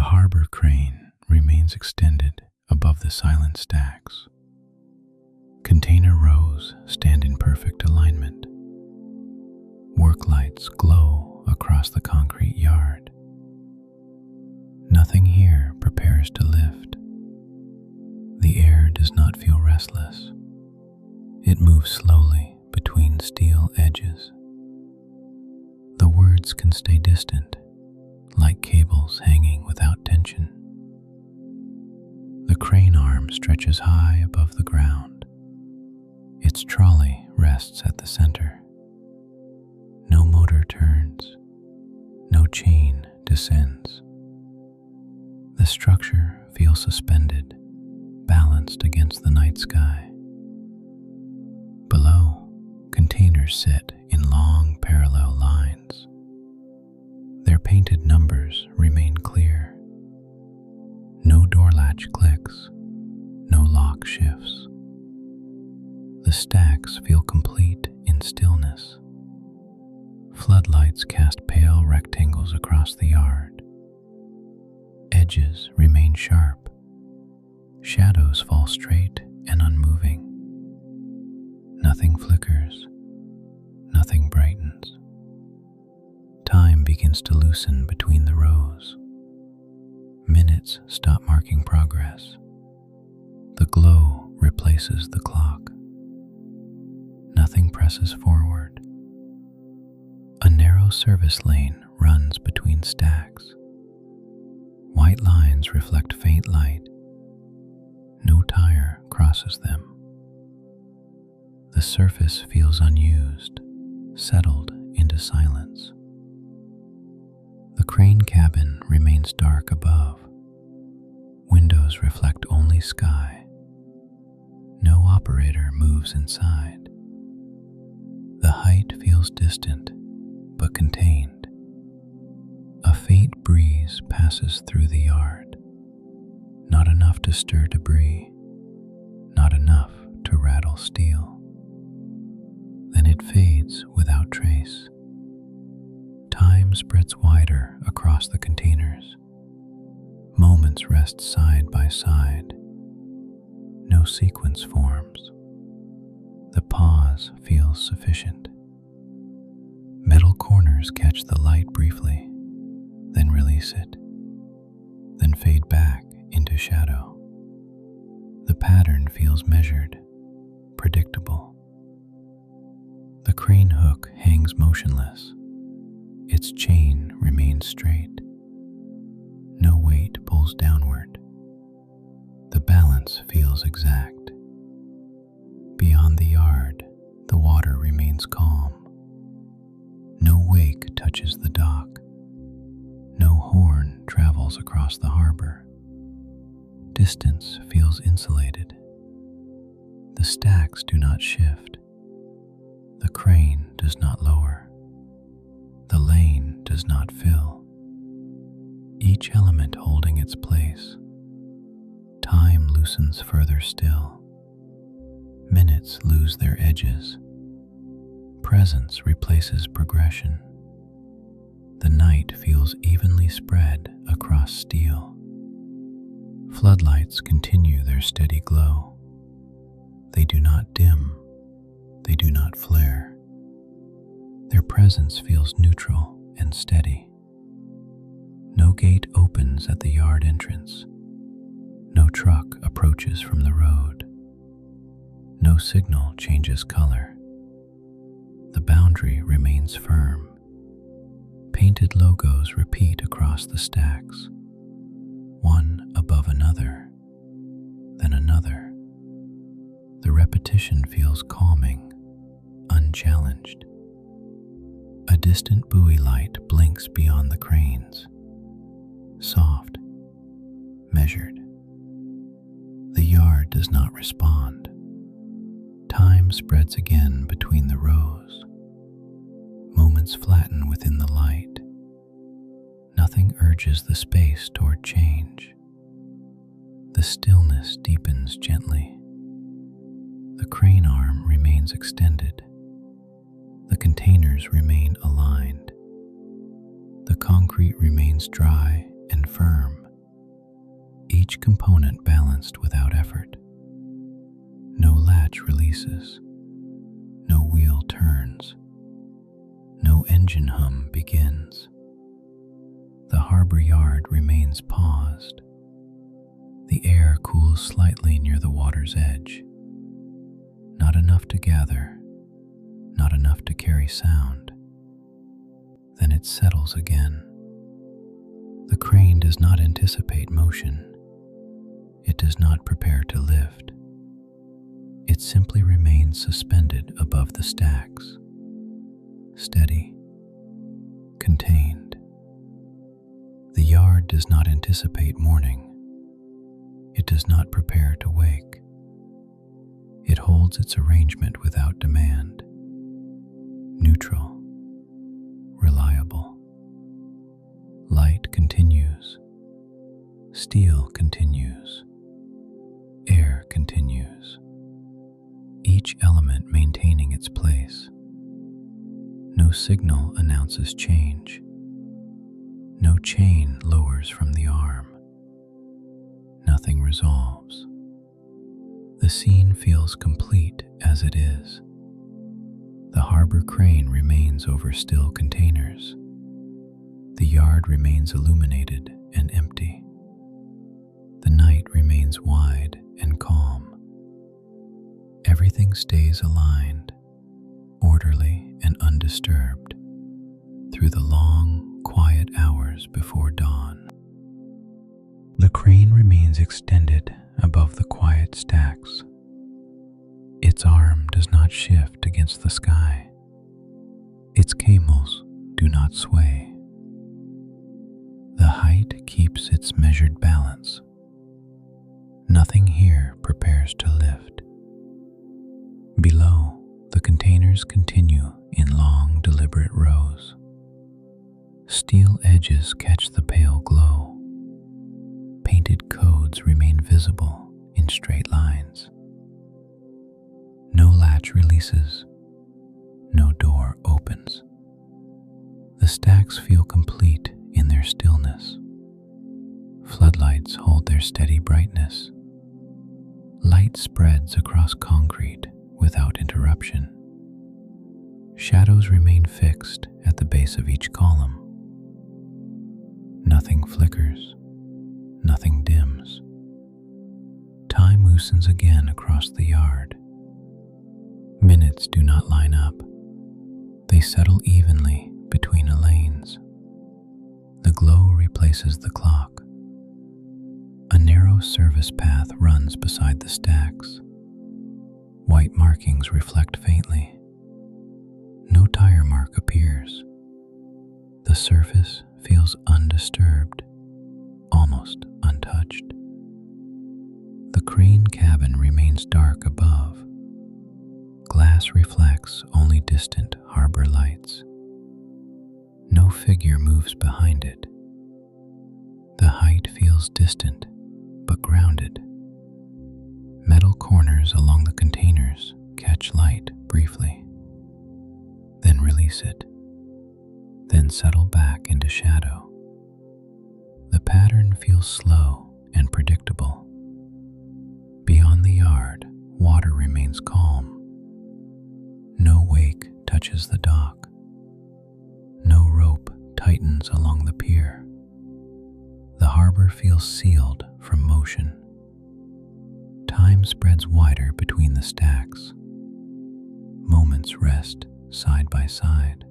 The harbor crane remains extended above the silent stacks. Container rows stand in perfect alignment. Work lights glow across the concrete yard. Nothing here prepares to lift. The air does not feel restless. It moves slowly between steel edges. The words can stay distant, like cables hanging without tension. The crane arm stretches high above the ground. Its trolley rests at the center. No motor turns. No chain descends. The structure feels suspended, balanced against the night sky. Below, containers sit in long parallel lines. Their painted numbers remain clear. No door latch clicks, no lock shifts. The stacks feel complete in stillness. Floodlights cast pale rectangles across the yard. Edges remain sharp. Shadows fall straight and unmoving. Nothing flickers. Nothing brightens. Time begins to loosen between the rows. Minutes stop marking progress. The glow replaces the clock. Nothing presses forward. A narrow service lane runs between stacks. White lines reflect faint light. No tire crosses them. The surface feels unused, settled into silence. The crane cabin remains dark above. Windows reflect only sky. No operator moves inside. The height feels distant, but contained. A faint breeze passes through the yard. Not enough to stir debris, not enough to rattle steel. Then it fades without trace. Time spreads wider across the containers. Moments rest side by side. No sequence forms. The pause feels sufficient. Metal corners catch the light briefly, then release it, then fade back into shadow. The pattern feels measured, predictable. The crane hook hangs motionless. Its chain remains straight. No weight pulls downward. The balance feels exact. Beyond the yard, the water remains calm. No wake touches the dock. No horn travels across the harbor. Distance feels insulated. The stacks do not shift. The crane does not lower. The lane does not fill. Each element holding its place. Time loosens further still. Minutes lose their edges. Presence replaces progression. The night feels evenly spread across steel. Floodlights continue their steady glow. They do not dim. They do not flare. Their presence feels neutral and steady. No gate opens at the yard entrance. No truck approaches from the road. No signal changes color. The boundary remains firm. Painted logos repeat across the stacks, one above another, then another. The repetition feels calming, unchallenged. A distant buoy light blinks beyond the cranes, soft, measured. The yard does not respond. Time spreads again between the rows. Moments flatten within the light. Nothing urges the space toward change. The stillness deepens gently. The crane arm remains extended. The containers remain aligned. The concrete remains dry and firm. each component balanced without effort. No latch releases, no wheel turns, no engine hum begins. The harbor yard remains paused. The air cools slightly near the water's edge. Not enough to gather, not enough to carry sound. Then it settles again. The crane does not anticipate motion. It does not prepare to lift. It simply remains suspended above the stacks, steady, contained. The yard does not anticipate morning. It does not prepare to wake. It holds its arrangement without demand. Neutral, reliable. Light continues. Steel continues. Air continues. Each element maintaining its place. No signal announces change. No chain lowers from the arm. Nothing resolves. The scene feels complete as it is. The harbor crane remains over still containers. The yard remains illuminated and empty. The night remains wide and calm. Everything stays aligned, orderly and undisturbed, through the long, quiet hours before dawn. The crane remains extended above the quiet stacks. Its arm does not shift against the sky. Its camels do not sway. The height keeps its measured balance. Nothing here prepares to lift. Below, the containers continue in long, deliberate rows. Steel edges catch the pale glow. Painted codes remain visible in straight lines. No latch releases. No door opens. The stacks feel complete in their stillness. Floodlights hold their steady brightness. Light spreads across concrete without interruption. Shadows remain fixed at the base of each column. Nothing flickers, nothing dims. Time loosens again across the yard. Minutes do not line up. They settle evenly between lanes. The glow replaces the clock. A narrow service path runs beside the stacks. White markings reflect faintly. No tire mark appears. The surface feels undisturbed, almost untouched. The crane cabin remains dark above. Glass reflects only distant harbor lights. No figure moves behind it. The height feels distant, but grounded. Metal corners along the containers catch light briefly, then release it, then settle back into shadow. The pattern feels slow and predictable. Beyond the yard, water remains calm. No wake touches the dock. No rope tightens along the pier. The harbor feels sealed from motion. Time spreads wider between the stacks. Moments rest side by side.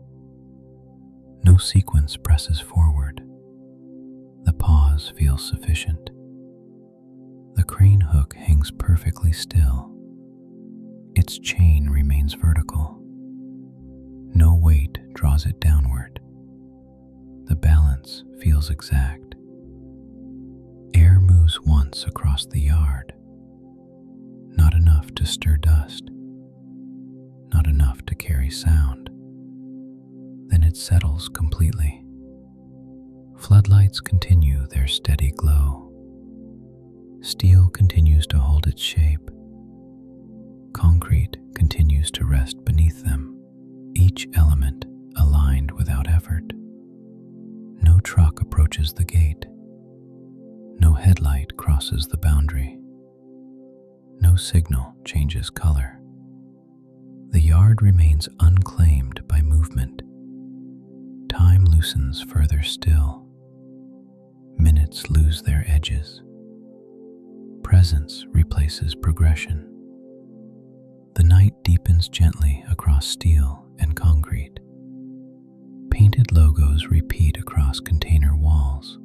No sequence presses forward. The pause feels sufficient. The crane hook hangs perfectly still. Its chain remains vertical. No weight draws it downward. The balance feels exact. Air moves once across the yard. Not enough to stir dust. Not enough to carry sound. Then it settles completely. Floodlights continue their steady glow. Steel continues to hold its shape. Concrete continues to rest beneath them, each element aligned without effort. No truck approaches the gate. No headlight crosses the boundary. No signal changes color. The yard remains unclaimed by movement. Time loosens further still. Minutes lose their edges. Presence replaces progression. The night deepens gently across steel and concrete. Painted logos repeat across container walls,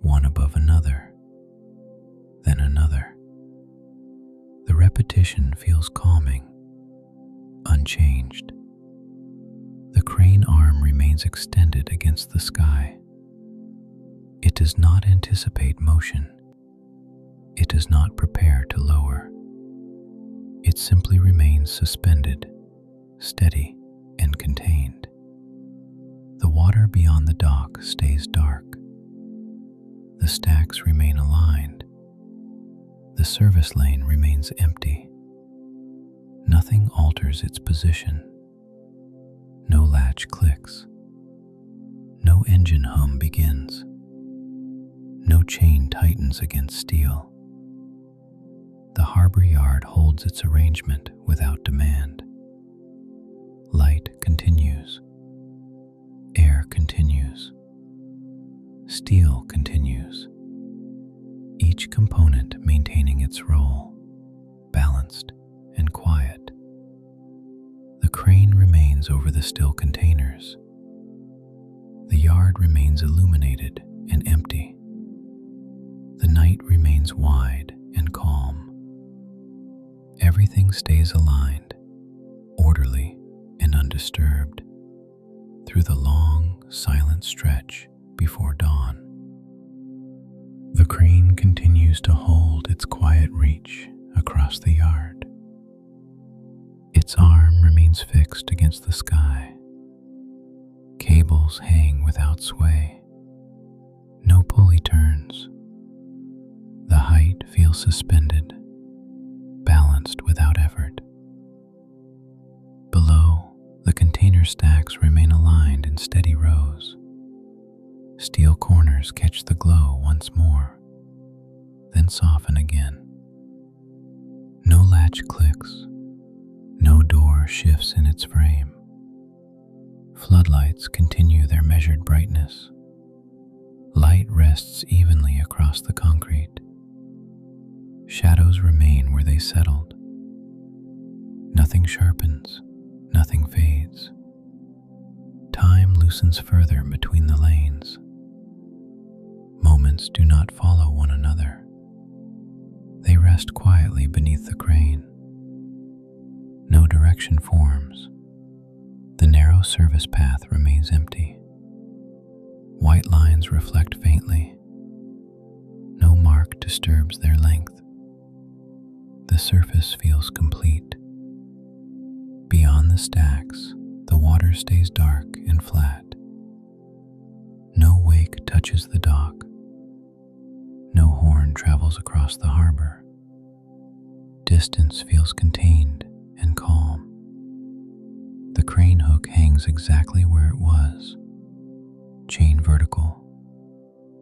one above another, then another. The repetition feels calming, unchanged. The crane arm remains extended against the sky. It does not anticipate motion. It does not prepare to lower. It simply remains suspended, steady, and contained. The water beyond the dock stays dark. The stacks remain aligned. The service lane remains empty. Nothing alters its position. No latch clicks. No engine hum begins. No chain tightens against steel. The harbor yard holds its arrangement without demand. Light continues. Air continues. Steel continues. Each component maintaining its role, balanced and quiet. The crane remains over the still containers. The yard remains illuminated and empty. The night remains wide and calm. Everything stays aligned, orderly and undisturbed, through the long, silent stretch before dawn. The crane continues to hold its quiet reach across the yard. Its arm remains fixed against the sky. Cables hang without sway. No pulley turns. The height feels suspended, balanced without effort. Below, the container stacks remain aligned in steady rows. Steel corners catch the glow once more, then soften again. No latch clicks. No door shifts in its frame. Floodlights continue their measured brightness. Light rests evenly across the concrete. Shadows remain where they settled. Nothing sharpens, nothing fades. Time loosens further between the lanes. Moments do not follow one another. They rest quietly beneath the crane. No direction forms. The narrow service path remains empty. White lines reflect faintly. No mark disturbs their length. The surface feels complete. Beyond the stacks, the water stays dark and flat. No wake touches the dock. No horn travels across the harbor. Distance feels contained and calm. The crane hook hangs exactly where it was. Chain vertical,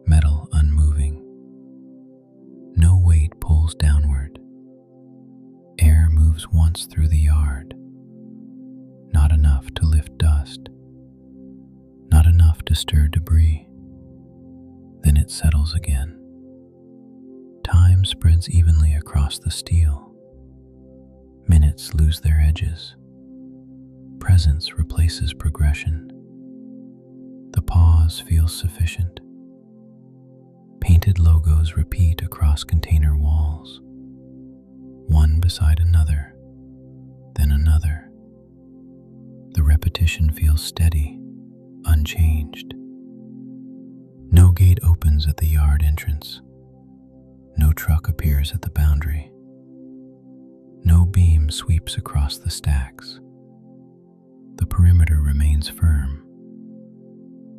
metal unmoving. No weight pulls downward. Air moves once through the yard. Not enough to lift dust. Not enough to stir debris. Then it settles again. Time spreads evenly across the steel. Minutes lose their edges. Presence replaces progression. The pause feels sufficient. Painted logos repeat across container walls, one beside another, then another. The repetition feels steady, unchanged. No gate opens at the yard entrance. No truck appears at the boundary. No beam sweeps across the stacks. The perimeter remains firm.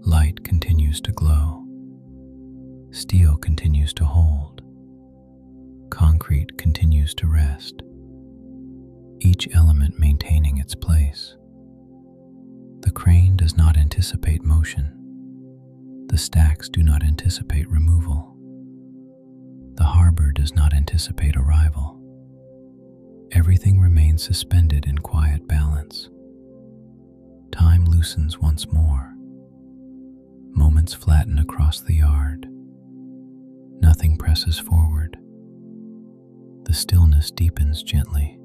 Light continues to glow. Steel continues to hold. Concrete continues to rest. Each element maintaining its place. The crane does not anticipate motion. The stacks do not anticipate removal. harbor does not anticipate arrival. Everything remains suspended in quiet balance. Time loosens once more. Moments flatten across the yard. Nothing presses forward. The stillness deepens gently.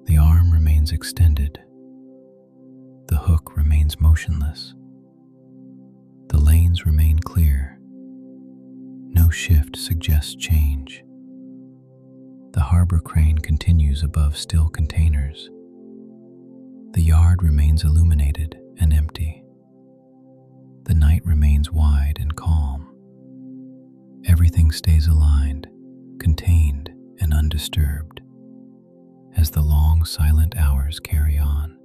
The arm remains extended. The hook remains motionless. The lanes remain clear. No shift suggests change. The harbor crane continues above still containers. The yard remains illuminated and empty. The night remains wide and calm. Everything stays aligned, contained and undisturbed, as the long silent hours carry on.